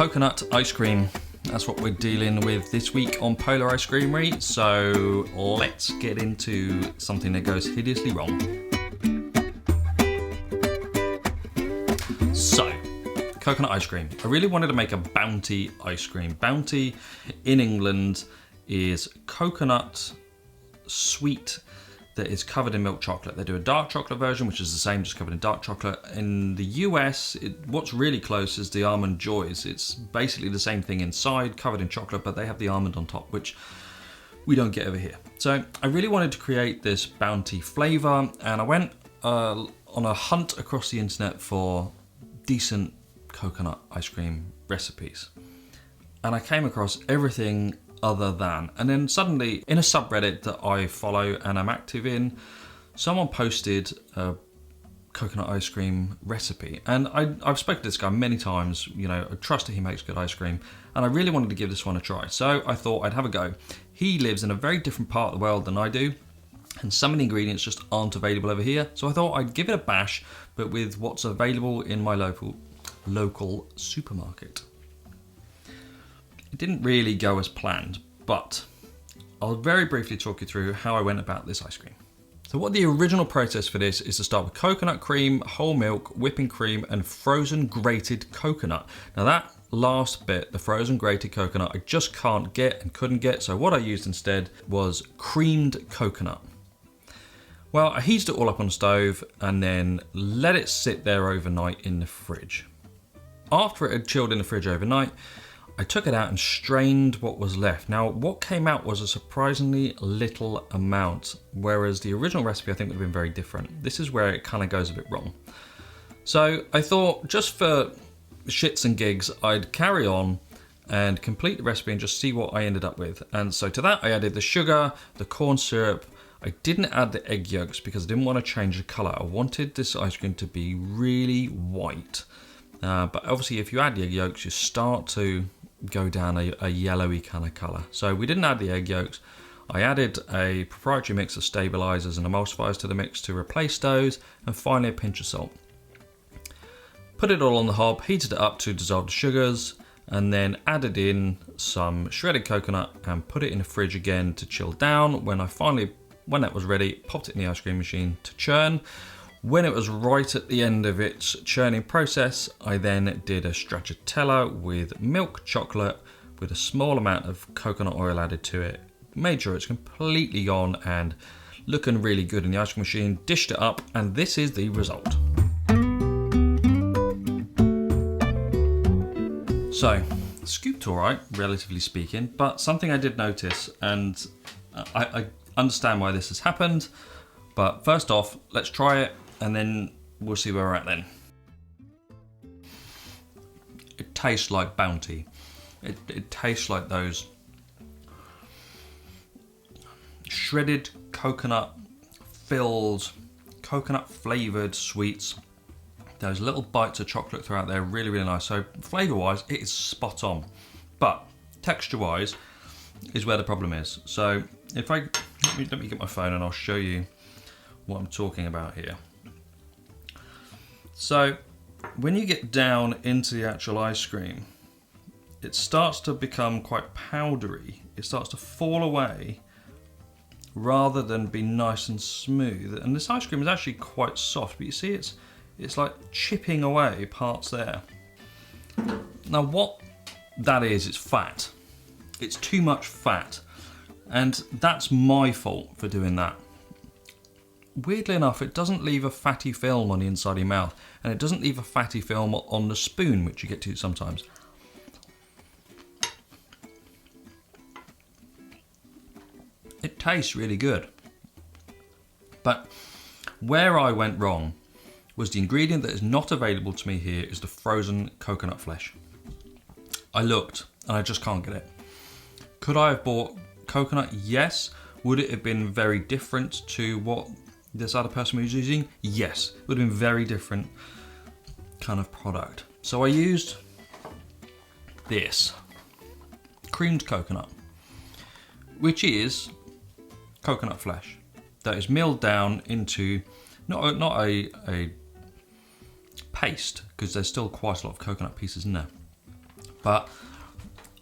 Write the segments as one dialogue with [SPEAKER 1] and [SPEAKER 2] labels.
[SPEAKER 1] Coconut ice cream. That's what we're dealing with this week on Polar Ice Creamery. So let's get into something that goes hideously wrong. So, coconut ice cream. I really wanted to make a Bounty ice cream. Bounty in England is coconut sweet that is covered in milk chocolate. They do a dark chocolate version, which is the same, just covered in dark chocolate. In the US, what's really close is the Almond Joys. It's basically the same thing inside, covered in chocolate, but they have the almond on top, which we don't get over here. So I really wanted to create this Bounty flavour, and I went on a hunt across the internet for decent coconut ice cream recipes. And I came across everything other than. And then suddenly, in a subreddit that I follow and I'm active in, someone posted a coconut ice cream recipe. And I've spoken to this guy many times, you know, I trust that he makes good ice cream, and I really wanted to give this one a try. So I thought I'd have a go. He lives in a very different part of the world than I do, and some of the ingredients just aren't available over here. So I thought I'd give it a bash, but with what's available in my local supermarket. It didn't really go as planned, but I'll very briefly talk you through how I went about this ice cream. So what the original process for this is to start with coconut cream, whole milk, whipping cream, and frozen grated coconut. Now that last bit, the frozen grated coconut, I just can't get and couldn't get, so what I used instead was creamed coconut. Well, I heated it all up on the stove and then let it sit there overnight in the fridge. After it had chilled in the fridge overnight, I took it out and strained what was left. Now, what came out was a surprisingly little amount, whereas the original recipe I think would have been very different. This is where it kind of goes a bit wrong. So I thought, just for shits and gigs, I'd carry on and complete the recipe and just see what I ended up with. And so to that, I added the sugar, the corn syrup. I didn't add the egg yolks because I didn't want to change the colour. I wanted this ice cream to be really white. But obviously, if you add the egg yolks, you start to go down a yellowy kind of colour. So we didn't add the egg yolks. I added a proprietary mix of stabilisers and emulsifiers to the mix to replace those, and finally a pinch of salt. Put it all on the hob, heated it up to dissolve the sugars, and then added in some shredded coconut and put it in the fridge again to chill down. When that was ready, popped it in the ice cream machine to churn. When it was right at the end of its churning process, I then did a stracciatella with milk chocolate with a small amount of coconut oil added to it. Made sure it's completely gone and looking really good in the ice cream machine. Dished it up, and this is the result. So, scooped all right, relatively speaking, but something I did notice, and I understand why this has happened, but first off, let's try it, and then we'll see where we're at then. It tastes like Bounty. It tastes like those shredded coconut filled, coconut flavoured sweets. Those little bites of chocolate throughout there, really, really nice. So flavour wise, it is spot on. But texture wise is where the problem is. So if let me get my phone and I'll show you what I'm talking about here. So when you get down into the actual ice cream, it starts to become quite powdery. It starts to fall away rather than be nice and smooth. And this ice cream is actually quite soft, but you see it's like chipping away parts there. Now what that is, it's fat. It's too much fat. And that's my fault for doing that. Weirdly enough, it doesn't leave a fatty film on the inside of your mouth, and it doesn't leave a fatty film on the spoon, which you get to sometimes. It tastes really good. But where I went wrong was the ingredient that is not available to me here is the frozen coconut flesh. I looked and I just can't get it. Could I have bought coconut? Yes. Would it have been very different to what this other person was using? Yes. It would have been very different kind of product. So I used this creamed coconut, which is coconut flesh that is milled down into not a paste, because there's still quite a lot of coconut pieces in there, But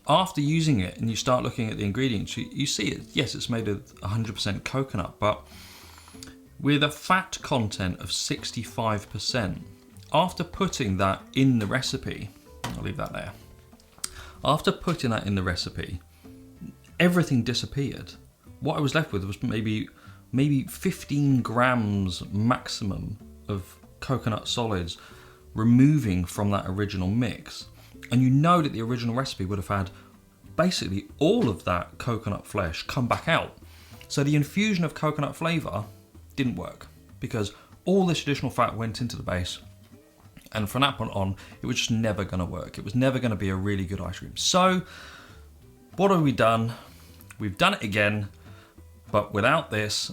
[SPEAKER 1] after using it and you start looking at the ingredients, you see it. Yes, it's made of 100% coconut, but with a fat content of 65%. After putting that in the recipe, I'll leave that there. After putting that in the recipe, everything disappeared. What I was left with was maybe 15 grams maximum of coconut solids removing from that original mix. And you know that the original recipe would have had basically all of that coconut flesh come back out. So the infusion of coconut flavour didn't work because all this additional fat went into the base. And from that point on, it was just never going to work. It was never going to be a really good ice cream. So what have we done? We've done it again, but without this,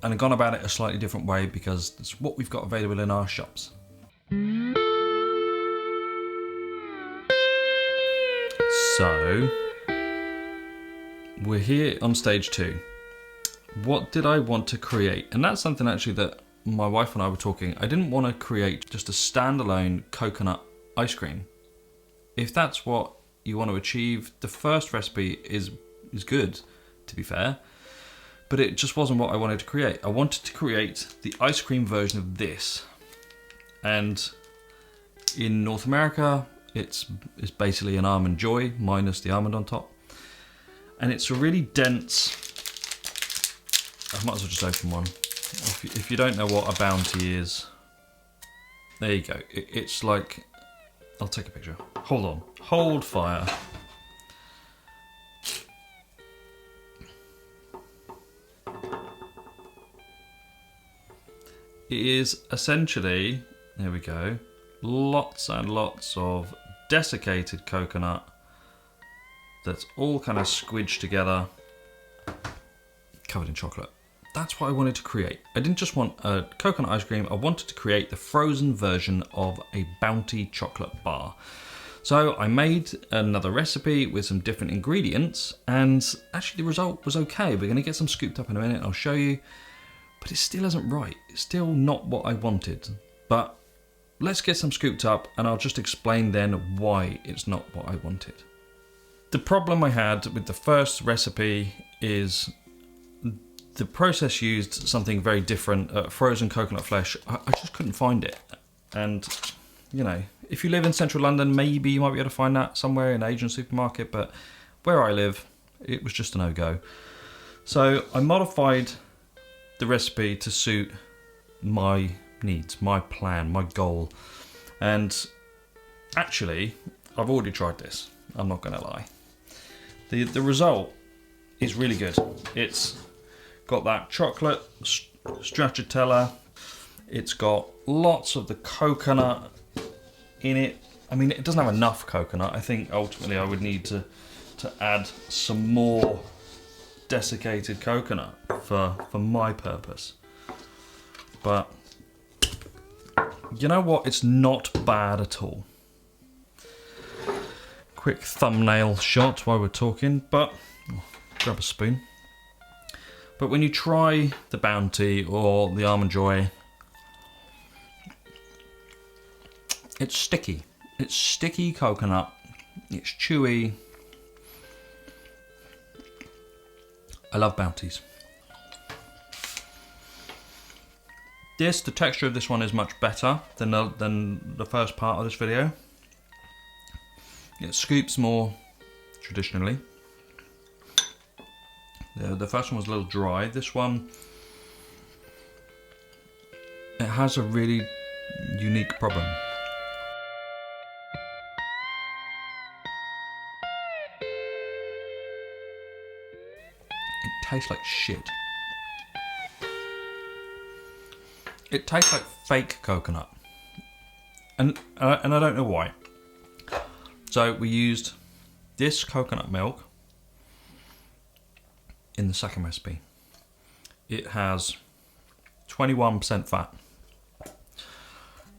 [SPEAKER 1] and gone about it a slightly different way because it's what we've got available in our shops. So we're here on stage 2. What did I want to create? And that's something actually that my wife and I were talking. I didn't want to create just a standalone coconut ice cream. If that's what you want to achieve, the first recipe is good, to be fair, but it just wasn't what I wanted to create. I wanted to create the ice cream version of this. And in North America, it's basically an Almond Joy minus the almond on top. And it's a really dense, I might as well just open one. If you don't know what a bounty is, there you go. It's like, I'll take a picture. Hold on, hold fire. It is essentially, there we go, lots and lots of desiccated coconut that's all kind of squidged together, covered in chocolate. That's what I wanted to create. I didn't just want a coconut ice cream, I wanted to create the frozen version of a Bounty chocolate bar. So I made another recipe with some different ingredients, and actually the result was okay. We're gonna get some scooped up in a minute, I'll show you, but it still isn't right. It's still not what I wanted. But let's get some scooped up and I'll just explain then why it's not what I wanted. The problem I had with the first recipe is the process used something very different. Frozen coconut flesh, I just couldn't find it. And, you know, if you live in central London, maybe you might be able to find that somewhere in an Asian supermarket, but where I live, it was just a no-go. So I modified the recipe to suit my needs, my plan, my goal. And actually, I've already tried this, I'm not gonna lie. The result is really good. It's got that chocolate stracciatella. It's got lots of the coconut in it. I mean, it doesn't have enough coconut. I think ultimately I would need to add some more desiccated coconut for my purpose. But you know what? It's not bad at all. Quick thumbnail shot while we're talking, but grab a spoon. But when you try the Bounty or the Almond Joy, it's sticky. It's sticky coconut. It's chewy. I love Bounties. The texture of this one is much better than the first part of this video. It scoops more traditionally. The first one was a little dry. This one, it has a really unique problem. It tastes like shit. It tastes like fake coconut. And I don't know why. So we used this coconut milk in the second recipe. It has 21% fat.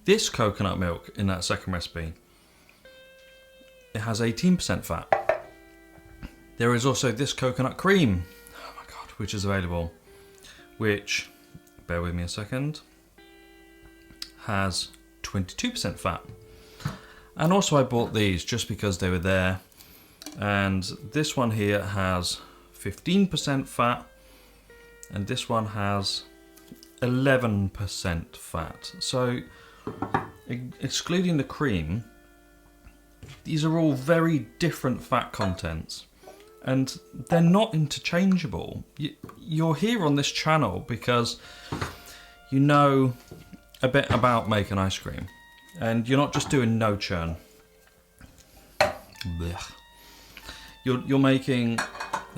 [SPEAKER 1] This coconut milk in that second recipe, it has 18% fat. There is also this coconut cream, oh my God, which is available, which, bear with me a second, has 22% fat. And also I bought these just because they were there. And this one here has 15% fat, and this one has 11% fat. So excluding the cream, these are all very different fat contents, and they're not interchangeable. You're here on this channel because you know a bit about making ice cream, and you're not just doing no churn. Blech. You're making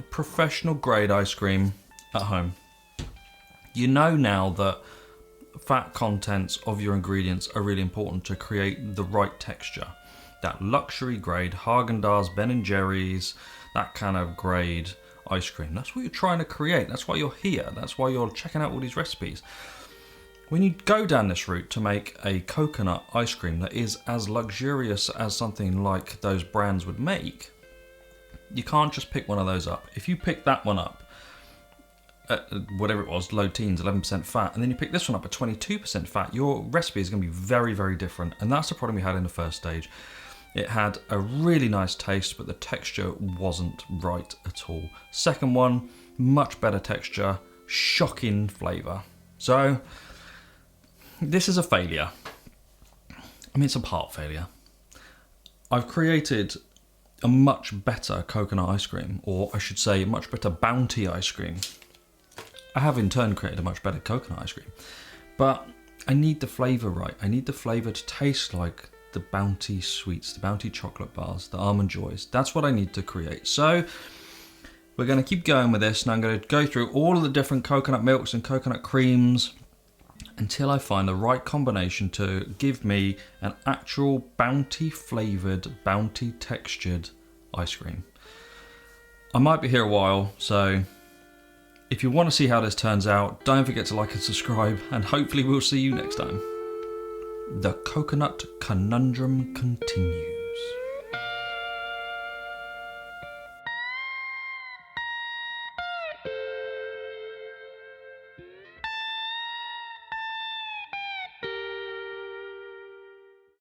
[SPEAKER 1] professional grade ice cream at home. You know now that fat contents of your ingredients are really important to create the right texture. That luxury grade, häagen-dazs, Ben & Jerry's, that kind of grade ice cream. That's what you're trying to create. That's why you're here. That's why you're checking out all these recipes. When you go down this route to make a coconut ice cream that is as luxurious as something like those brands would make, you can't just pick one of those up. If you pick that one up at whatever it was, low teens, 11% fat, and then you pick this one up at 22% fat, your recipe is going to be very, very different. And that's the problem we had in the first stage. It had a really nice taste, but the texture wasn't right at all. Second one, much better texture, shocking flavour. So this is a failure. I mean, it's a part failure. I've created a much better coconut ice cream, or I should say a much better bounty ice cream. I have in turn created a much better coconut ice cream, but I need the flavour right. I need the flavour to taste like the bounty sweets, the bounty chocolate bars, the almond joys. That's what I need to create. So we're going to keep going with this, and I'm going to go through all of the different coconut milks and coconut creams until I find the right combination to give me an actual bounty flavoured, bounty textured ice cream. I might be here a while, so if you want to see how this turns out, don't forget to like and subscribe, and hopefully we'll see you next time. The coconut conundrum continues.